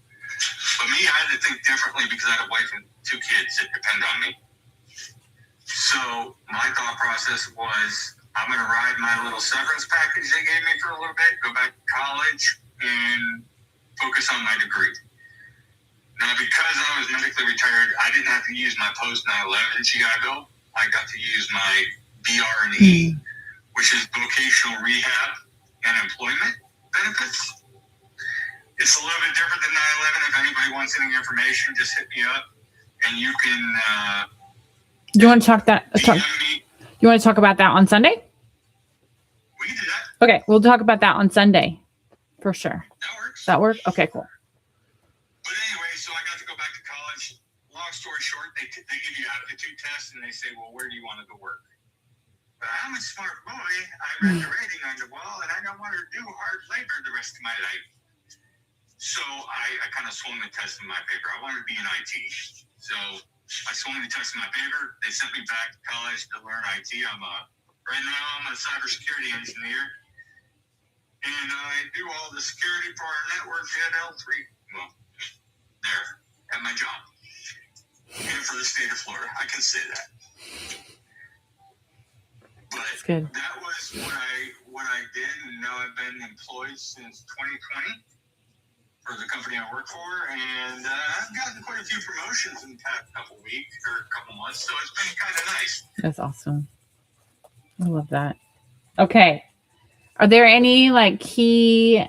[SPEAKER 2] But me, I had to think differently because I had a wife and 2 kids that depend on me. So my thought process was, I'm going to ride my little severance package they gave me for a little bit, go back to college, and focus on my degree. Now, because I was medically retired, I didn't have to use my post 9/11 GI Bill. I got to use my BR&E, which is vocational rehab and employment benefits. It's a little bit different than 9/11. If anybody wants any information, just hit me up, and you can.
[SPEAKER 1] Do you want to talk
[SPEAKER 2] DM me.
[SPEAKER 1] You want to talk about that on Sunday?
[SPEAKER 2] We can do that.
[SPEAKER 1] Okay, we'll talk about that on Sunday for sure.
[SPEAKER 2] That works.
[SPEAKER 1] Does that work? Okay, cool.
[SPEAKER 2] But anyway, so I got to go back to college. Long story short, they give you aptitude tests, and they say, well, where do you want to go work? But I'm a smart boy. I read the rating on the wall, and I don't want to do hard labor the rest of my life. So I kind of swung the test in my favor. I wanted to be in IT. So I swung the test in my favor. They sent me back to college to learn IT. Right now I'm a cybersecurity engineer, and I do all the security for our network at L3. Well, there at my job, and for the state of Florida, I can say that. But
[SPEAKER 1] That's good.
[SPEAKER 2] that was what I did, and now I've been employed since 2020 for the company I work for, and I've gotten quite a few promotions in the past couple weeks or a couple months, so it's been kind of nice.
[SPEAKER 1] That's awesome. I love that. Okay. Are there any like key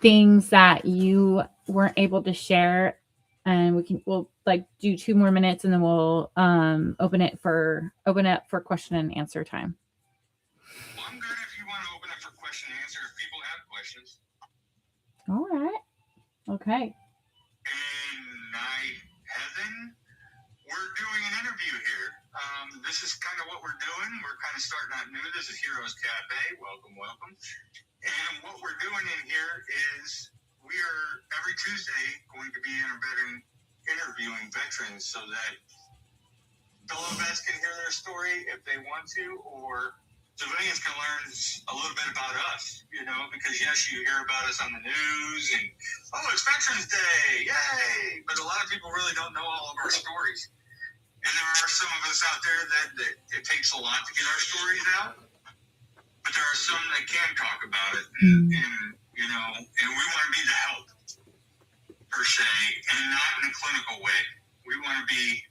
[SPEAKER 1] things that you weren't able to share? And we'll like do 2 more minutes and then we'll open it up for question and answer time.
[SPEAKER 2] Well, I'm good if you want to open up for question and answer if people have questions.
[SPEAKER 1] All right. Okay.
[SPEAKER 2] And Heaven, we're doing an interview here. This is kind of what we're doing. We're kind of starting out new. This is Heroes Cafe. Welcome. And what we're doing in here is we are every Tuesday going to be interviewing veterans so that fellow vets can hear their story if they want to, or civilians can learn a little bit about us, because yes, you hear about us on the news and, oh, it's Veterans Day, yay! But a lot of people really don't know all of our stories. And there are some of us out there that it takes a lot to get our stories out, but there are some that can talk about it, and we want to be the help, per se, and not in a clinical way. We want to be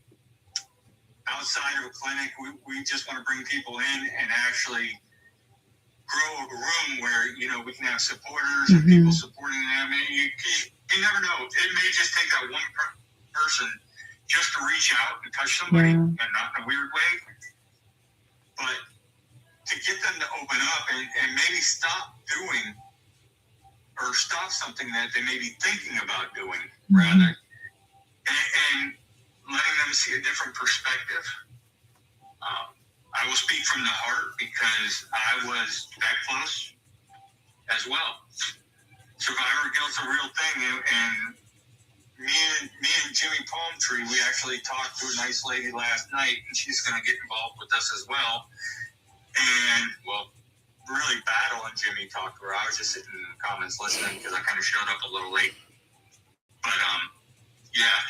[SPEAKER 2] outside of a clinic. We just want to bring people in and actually grow a room where, we can have supporters and people supporting them. And you never know. It may just take that one person just to reach out and touch somebody, and not in a weird way, but to get them to open up and maybe stop doing or stop something that they may be thinking about doing, rather, and letting them see a different perspective. I will speak from the heart because I was that close as well. Survivor guilt's a real thing, and me and Jimmy Palmtree, we actually talked to a nice lady last night, and she's going to get involved with us as well. And, well, really battling Jimmy talked to her. I was just sitting in the comments listening because I kind of showed up a little late. But, yeah.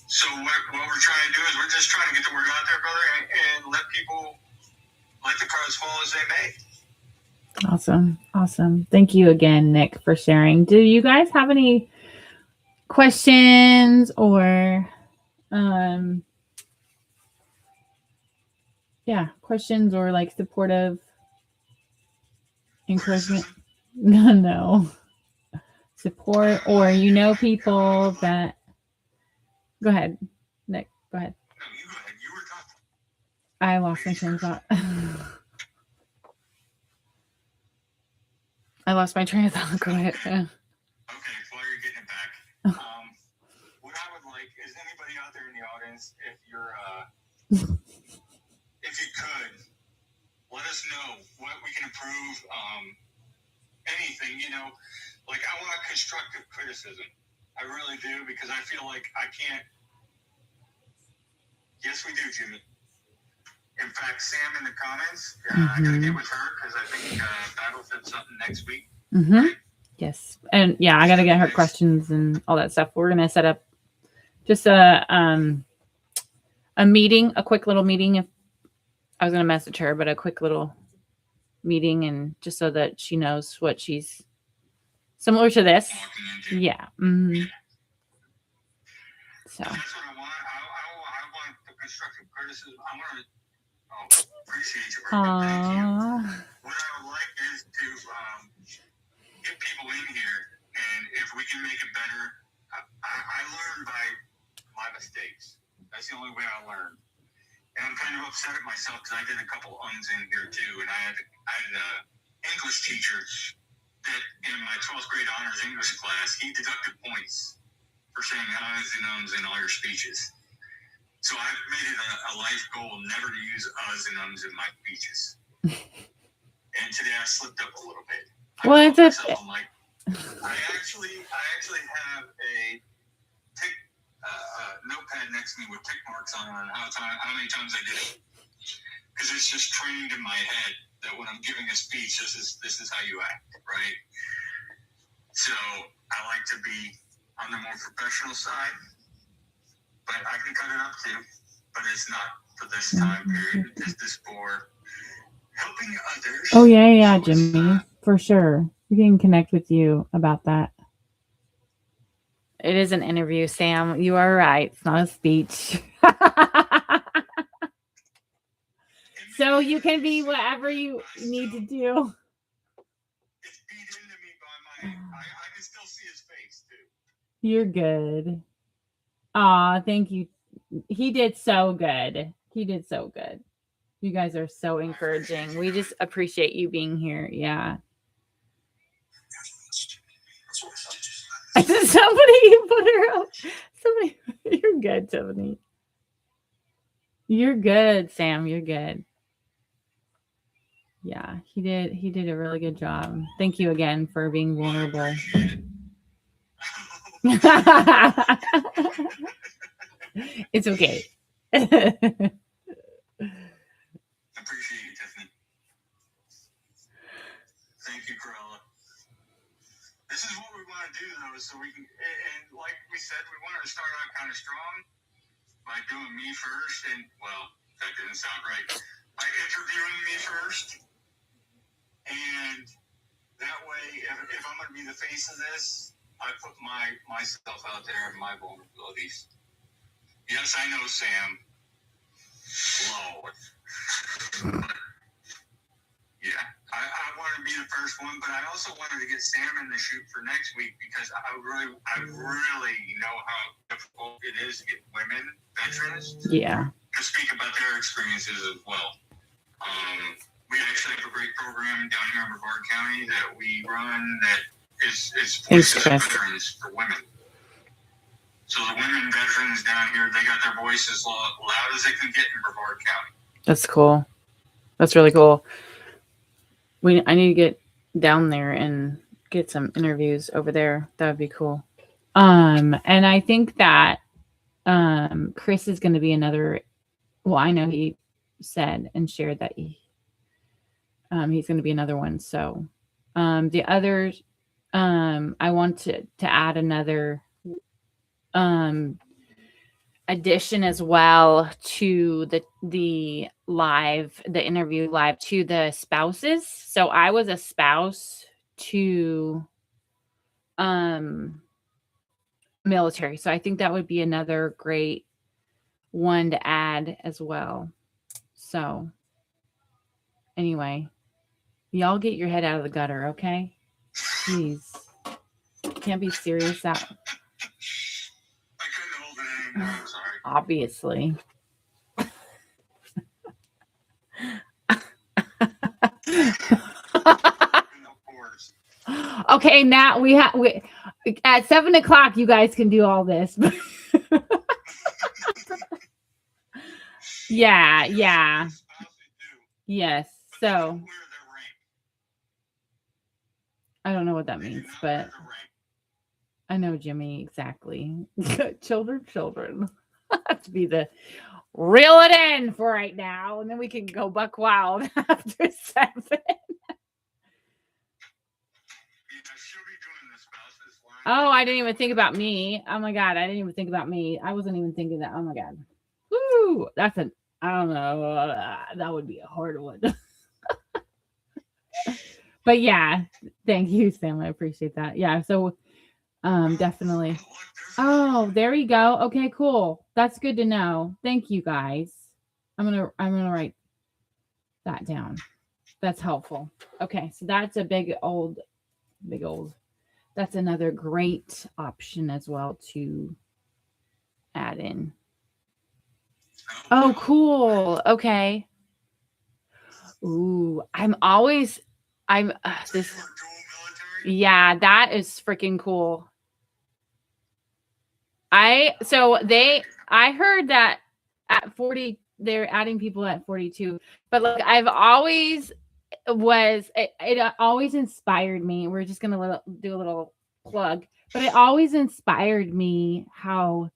[SPEAKER 2] So what we're trying to do is we're just trying to get the word out there, brother, and let people let the cards fall as they may.
[SPEAKER 1] Awesome. Thank you again, Nick, for sharing. Do you guys have any questions or questions or like supportive encouragement? No. Support, or people that. Go ahead, Nick. Go ahead.
[SPEAKER 2] No, you go ahead. You were talking.
[SPEAKER 1] I lost my train of thought. I lost my train of thought. Go ahead.
[SPEAKER 2] Okay, while you're getting it back. What I would like is anybody out there in the audience, if you're, if you could, let us know what we can improve. Anything, like I want constructive criticism. I really do, because I feel like I can't. Yes, we do, Jimmy. In fact, Sam in the comments, I gotta get with her because I think Battlefield's something next week.
[SPEAKER 1] Mm-hmm. Yes. And yeah, I got to get her questions and all that stuff. We're going to set up just a meeting, a quick little meeting. If I was going to message her, but a quick little meeting, and just so that she knows what she's similar to this.
[SPEAKER 2] Walking into.
[SPEAKER 1] Yeah. Mm-hmm. So.
[SPEAKER 2] That's what I want. I want the constructive criticism. I want to appreciate you. Thank you. What I would like is to get people in here, and if we can make it better, I learn by my mistakes. That's the only way I learn. And I'm kind of upset at myself because I did a couple uns in here too, and I had an English teacher that in my 12th grade honors English class, he deducted points for saying uhs and ums in all your speeches. So I've made it a life goal never to use uhs and ums in my speeches. And today I slipped up a little bit.
[SPEAKER 1] Well, it's
[SPEAKER 2] I'm like, I actually have a notepad next to me with tick marks on how many times I did it. Because it's just trained in my head that when I'm giving a speech, this is how you act, right? So I like to be on the more professional side, but I can cut it up too. But it's not for this time period. It's just for helping others.
[SPEAKER 1] Oh yeah, Jimmy, for sure. We can connect with you about that. It is an interview, Sam. You are right. It's not a speech. So you can be whatever you need to do.
[SPEAKER 2] It's beat into me by I can still see his face too.
[SPEAKER 1] You're good. Aw, thank you. He did so good. You guys are so encouraging. We just appreciate you being here. Yeah. Somebody put her up. Somebody, you're good, Tiffany. You're good, Sam. You're good. Yeah, he did a really good job. Thank you again for being vulnerable. It's okay.
[SPEAKER 2] Appreciate you, Tiffany. Thank you, Corella. This is what we want to do, though, so we can, and like we said, we wanted to start out kind of strong by doing me first, and, well, that didn't sound right, by interviewing me first, and that way, if I'm going to be the face of this, I put myself out there and my vulnerabilities. Yes, I know, Sam. Slow. But, yeah. I wanted to be the first one, but I also wanted to get Sam in the shoot for next week because I really know how difficult it is to get women veterans to speak about their experiences as well. We actually have a great program down here in Brevard County that we run that is voices of veterans for women. So the women veterans down here, they got their voices loud as they can get in Brevard County.
[SPEAKER 1] That's cool. That's really cool. I need to get down there and get some interviews over there. That would be cool. And I think that Chris is going to be another. Well, I know he said and shared that he's going to be another one. So the others, I want to add another addition as well to the interview live to the spouses. So I was a spouse to military. So I think that would be another great one to add as well. So anyway, y'all get your head out of the gutter, okay? Please. Can't be serious out.
[SPEAKER 2] I couldn't hold it anymore. I'm sorry.
[SPEAKER 1] Obviously. Okay, now we at 7:00 you guys can do all this. Yeah. Yes. So I don't know what that means, but I know Jimmy exactly. Children. To be the reel it in for right now, and then we can go buck wild after 7.
[SPEAKER 2] She'll be doing the spouses line.
[SPEAKER 1] Oh, I didn't even think about me. Oh my god, I didn't even think about me. I wasn't even thinking that. Oh my god. Woo! That's I don't know. That would be a hard one. But yeah, thank you, Sam. I appreciate that. Yeah, so definitely. Oh, there we go. Okay, cool. That's good to know. Thank you guys. I'm gonna write that down. That's helpful. Okay, so that's a big old. That's another great option as well to add in. Oh, cool. Okay. Ooh, this. Yeah, that is freaking cool. I heard that at 40 they're adding people at 42, but like I've always it always inspired me. We're just gonna do a little plug, but it always inspired me how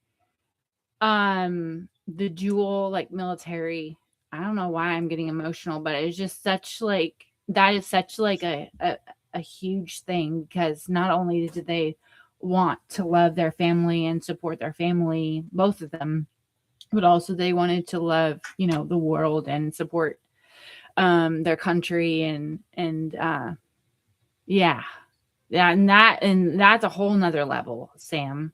[SPEAKER 1] the dual like military. I don't know why I'm getting emotional, but it's just such like that is such like a huge thing, because not only did they want to love their family and support their family, both of them, but also they wanted to love, the world and support their country and yeah, and that's a whole nother level, Sam,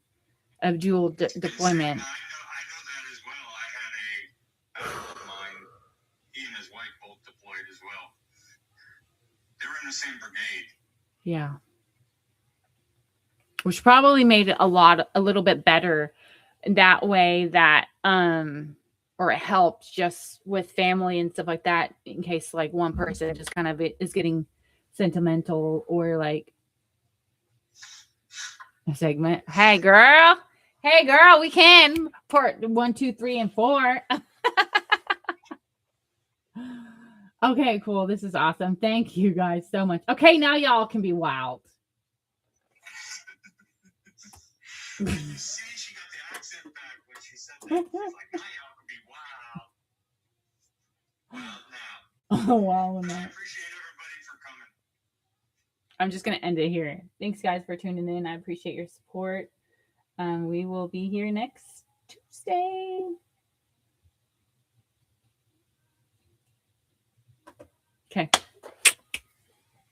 [SPEAKER 1] of dual deployment.
[SPEAKER 2] I know that as well. I had a friend of mine, he and his wife both deployed as well. They were in the same brigade.
[SPEAKER 1] Yeah. Which probably made it a little bit better that way, that or it helped just with family and stuff like that, in case like one person just kind of is getting sentimental or like a segment. Hey girl, we can part 1, 2, 3, and 4. Okay, cool. This is awesome. Thank you guys so much. Okay, now y'all can be wild.
[SPEAKER 2] See, she got the accent back when she said that. She's like, now y'all can be wild. Well, now.
[SPEAKER 1] Oh, wow.
[SPEAKER 2] I appreciate everybody for coming.
[SPEAKER 1] I'm just going to end it here. Thanks, guys, for tuning in. I appreciate your support. We will be here next Tuesday. Okay.